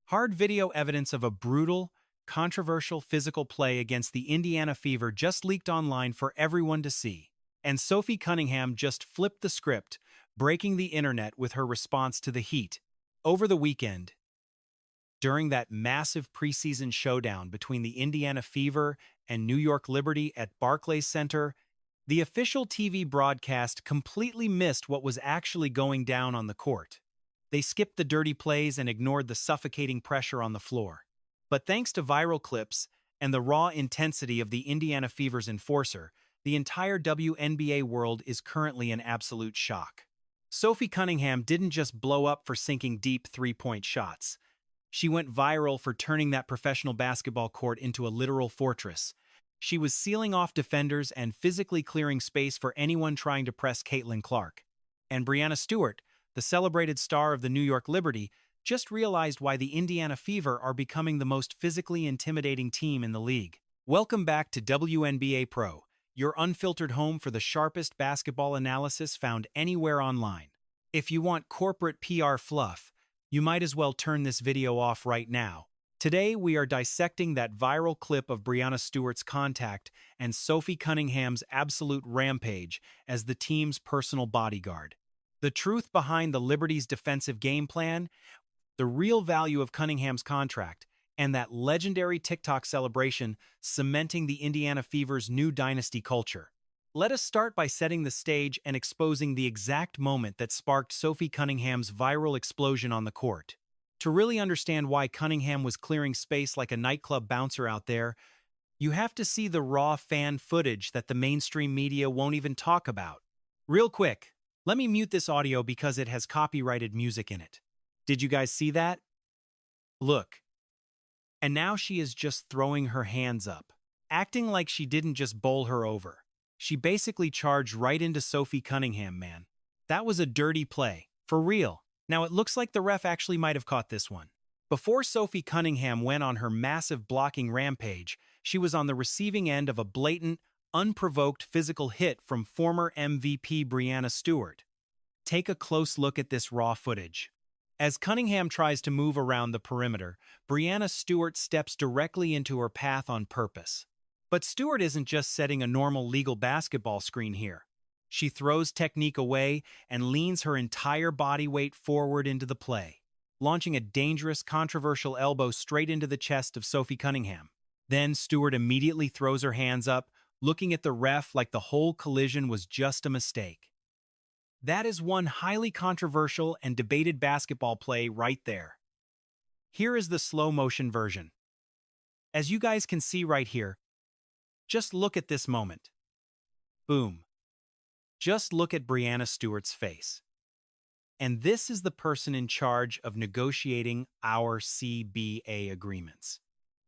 Hard video evidence of a brutal, controversial physical play against the Indiana Fever just leaked online for everyone to see. And Sophie Cunningham just flipped the script, breaking the internet with her response to the heat. Over the weekend, during that massive preseason showdown between the Indiana Fever and New York Liberty at Barclays Center, the official TV broadcast completely missed what was actually going down on the court. They skipped the dirty plays and ignored the suffocating pressure on the floor. But thanks to viral clips and the raw intensity of the Indiana Fever's enforcer, the entire WNBA world is currently in absolute shock. Sophie Cunningham didn't just blow up for sinking deep three-point shots. She went viral for turning that professional basketball court into a literal fortress. She was sealing off defenders and physically clearing space for anyone trying to press Caitlin Clark. And Brianna Stewart, the celebrated star of the New York Liberty, just realized why the Indiana Fever are becoming the most physically intimidating team in the league. Welcome back to WNBA Pro, your unfiltered home for the sharpest basketball analysis found anywhere online. If you want corporate PR fluff, you might as well turn this video off right now. Today, we are dissecting that viral clip of Brianna Stewart's contact and Sophie Cunningham's absolute rampage as the team's personal bodyguard. The truth behind the Liberty's defensive game plan, the real value of Cunningham's contract, and that legendary TikTok celebration cementing the Indiana Fever's new dynasty culture. Let us start by setting the stage and exposing the exact moment that sparked Sophie Cunningham's viral explosion on the court. To really understand why Cunningham was clearing space like a nightclub bouncer out there, you have to see the raw fan footage that the mainstream media won't even talk about. Real quick, let me mute this audio because it has copyrighted music in it. Did you guys see that? Look. And now she is just throwing her hands up, acting like she didn't just bowl her over. She basically charged right into Sophie Cunningham, man. That was a dirty play, for real. Now it looks like the ref actually might have caught this one. Before Sophie Cunningham went on her massive blocking rampage, she was on the receiving end of a blatant, unprovoked physical hit from former MVP Brianna Stewart. Take a close look at this raw footage. As Cunningham tries to move around the perimeter, Brianna Stewart steps directly into her path on purpose. But Stewart isn't just setting a normal legal basketball screen here. She throws technique away and leans her entire body weight forward into the play, launching a dangerous, controversial elbow straight into the chest of Sophie Cunningham. Then Stewart immediately throws her hands up, looking at the ref like the whole collision was just a mistake. That is one highly controversial and debated basketball play right there. Here is the slow-motion version. As you guys can see right here, just look at this moment. Boom. Just look at Brianna Stewart's face. And this is the person in charge of negotiating our CBA agreements.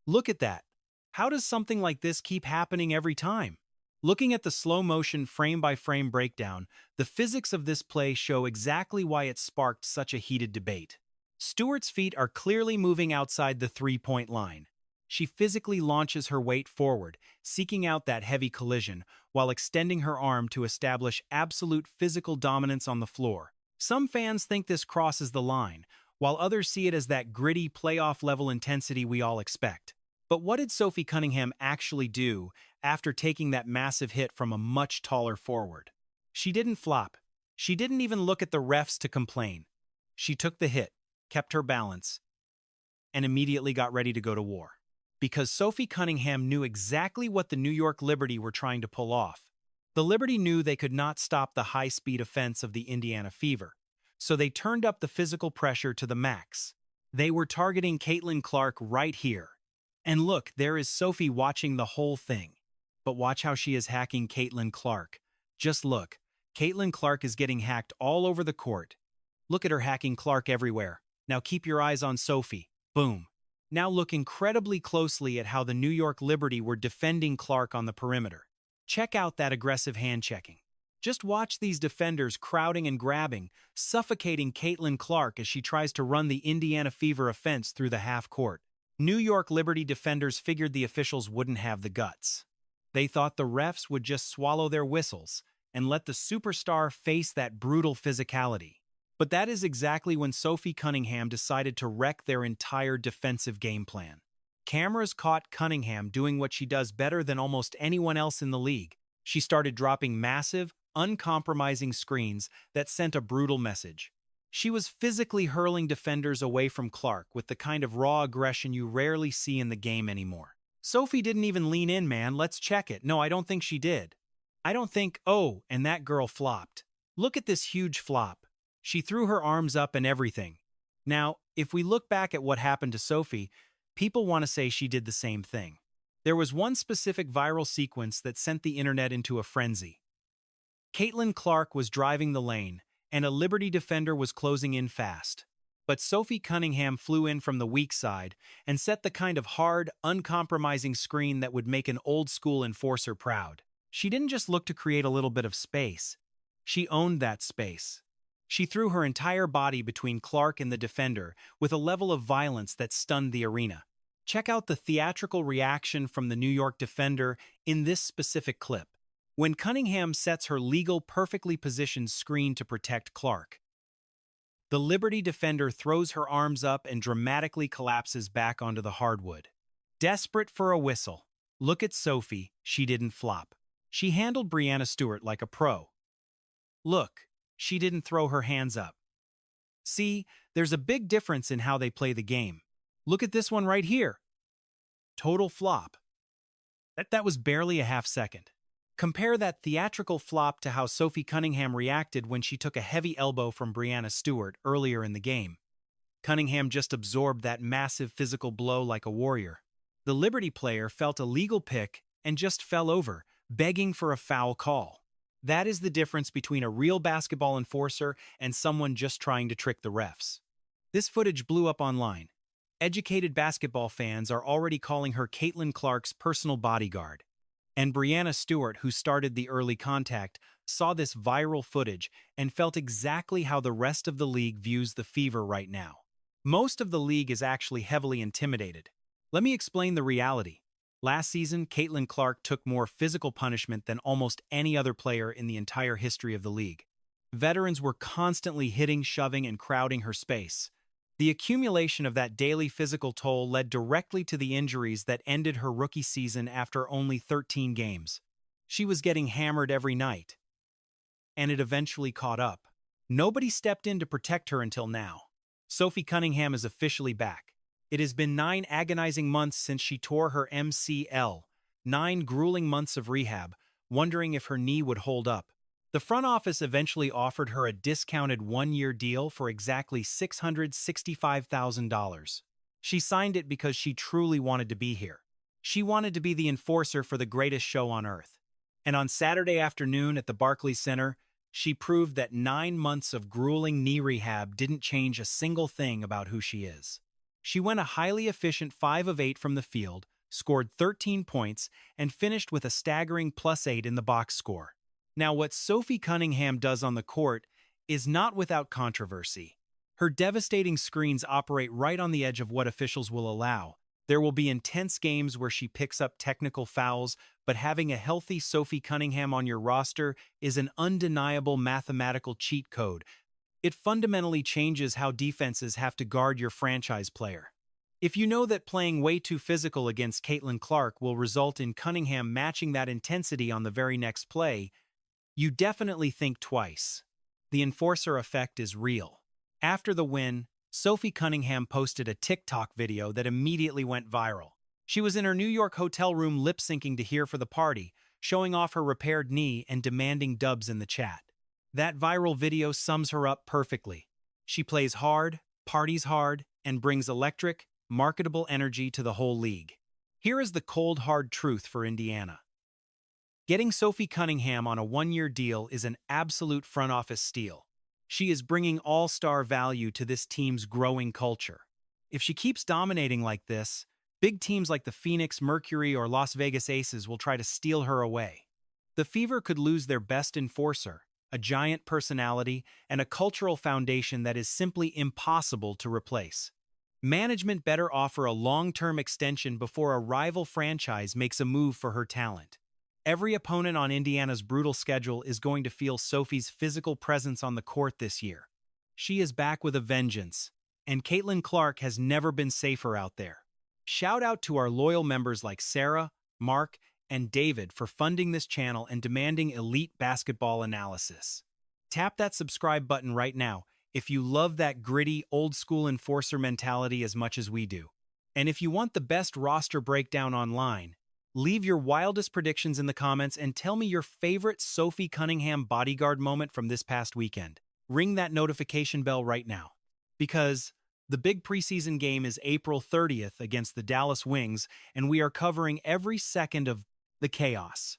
Look at that. How does something like this keep happening every time? Looking at the slow-motion frame-by-frame breakdown, the physics of this play show exactly why it sparked such a heated debate. Stewart's feet are clearly moving outside the three-point line. She physically launches her weight forward, seeking out that heavy collision, while extending her arm to establish absolute physical dominance on the floor. Some fans think this crosses the line, while others see it as that gritty, playoff-level intensity we all expect. But what did Sophie Cunningham actually do after taking that massive hit from a much taller forward? She didn't flop. She didn't even look at the refs to complain. She took the hit, kept her balance, and immediately got ready to go to war. Because Sophie Cunningham knew exactly what the New York Liberty were trying to pull off. The Liberty knew they could not stop the high-speed offense of the Indiana Fever, so they turned up the physical pressure to the max. They were targeting Caitlin Clark right here. And look, there is Sophie watching the whole thing. But watch how she is hacking Caitlin Clark. Just look, Caitlin Clark is getting hacked all over the court. Look at her hacking Clark everywhere. Now keep your eyes on Sophie. Boom. Now look incredibly closely at how the New York Liberty were defending Clark on the perimeter. Check out that aggressive hand-checking. Just watch these defenders crowding and grabbing, suffocating Caitlin Clark as she tries to run the Indiana Fever offense through the half-court. New York Liberty defenders figured the officials wouldn't have the guts. They thought the refs would just swallow their whistles and let the superstar face that brutal physicality. But that is exactly when Sophie Cunningham decided to wreck their entire defensive game plan. Cameras caught Cunningham doing what she does better than almost anyone else in the league. She started dropping massive, uncompromising screens that sent a brutal message. She was physically hurling defenders away from Clark with the kind of raw aggression you rarely see in the game anymore. Sophie didn't even lean in, man. Let's check it. No, I don't think she did. I don't think, oh, and that girl flopped. Look at this huge flop. She threw her arms up and everything. Now, if we look back at what happened to Sophie, people want to say she did the same thing. There was one specific viral sequence that sent the internet into a frenzy. Caitlin Clark was driving the lane, and a Liberty defender was closing in fast. But Sophie Cunningham flew in from the weak side and set the kind of hard, uncompromising screen that would make an old-school enforcer proud. She didn't just look to create a little bit of space. She owned that space. She threw her entire body between Clark and the defender with a level of violence that stunned the arena. Check out the theatrical reaction from the New York defender in this specific clip. When Cunningham sets her legal, perfectly positioned screen to protect Clark, the Liberty defender throws her arms up and dramatically collapses back onto the hardwood. Desperate for a whistle. Look at Sophie, she didn't flop. She handled Stewart like a pro. Look, she didn't throw her hands up. See, there's a big difference in how they play the game. Look at this one right here. Total flop. That was barely a half second. Compare that theatrical flop to how Sophie Cunningham reacted when she took a heavy elbow from Stewart earlier in the game. Cunningham just absorbed that massive physical blow like a warrior. The Liberty player felt a legal pick and just fell over, begging for a foul call. That is the difference between a real basketball enforcer and someone just trying to trick the refs. This footage blew up online. Educated basketball fans are already calling her Caitlin Clark's personal bodyguard. And Stewart, who started the early contact, saw this viral footage and felt exactly how the rest of the league views the Fever right now. Most of the league is actually heavily intimidated. Let me explain the reality. Last season, Caitlin Clark took more physical punishment than almost any other player in the entire history of the league. Veterans were constantly hitting, shoving, and crowding her space. The accumulation of that daily physical toll led directly to the injuries that ended her rookie season after only 13 games. She was getting hammered every night. And it eventually caught up. Nobody stepped in to protect her until now. Sophie Cunningham is officially back. It has been 9 agonizing months since she tore her MCL, 9 grueling months of rehab, wondering if her knee would hold up. The front office eventually offered her a discounted 1-year deal for exactly $665,000. She signed it because she truly wanted to be here. She wanted to be the enforcer for the greatest show on earth. And on Saturday afternoon at the Barclays Center, she proved that 9 months of grueling knee rehab didn't change a single thing about who she is. She went a highly efficient 5 of 8 from the field, scored 13 points, and finished with a staggering +8 in the box score. Now, what Sophie Cunningham does on the court is not without controversy. Her devastating screens operate right on the edge of what officials will allow. There will be intense games where she picks up technical fouls, but having a healthy Sophie Cunningham on your roster is an undeniable mathematical cheat code. It fundamentally changes how defenses have to guard your franchise player. If you know that playing way too physical against Caitlin Clark will result in Cunningham matching that intensity on the very next play, you definitely think twice. The enforcer effect is real. After the win, Sophie Cunningham posted a TikTok video that immediately went viral. She was in her New York hotel room lip-syncing to Here for the Party, showing off her repaired knee and demanding dubs in the chat. That viral video sums her up perfectly. She plays hard, parties hard, and brings electric, marketable energy to the whole league. Here is the cold, hard truth for Indiana. Getting Sophie Cunningham on a 1-year deal is an absolute front office steal. She is bringing all-star value to this team's growing culture. If she keeps dominating like this, big teams like the Phoenix Mercury or Las Vegas Aces will try to steal her away. The Fever could lose their best enforcer, a giant personality, and a cultural foundation that is simply impossible to replace. Management better offer a long-term extension before a rival franchise makes a move for her talent. Every opponent on Indiana's brutal schedule is going to feel Sophie's physical presence on the court this year. She is back with a vengeance, and Caitlin Clark has never been safer out there. Shout out to our loyal members like Sarah, Mark, and David for funding this channel and demanding elite basketball analysis. Tap that subscribe button right now if you love that gritty, old-school enforcer mentality as much as we do. And if you want the best roster breakdown online, leave your wildest predictions in the comments and tell me your favorite Sophie Cunningham bodyguard moment from this past weekend. Ring that notification bell right now. Because the big preseason game is April 30th against the Dallas Wings, and we are covering every second of the chaos.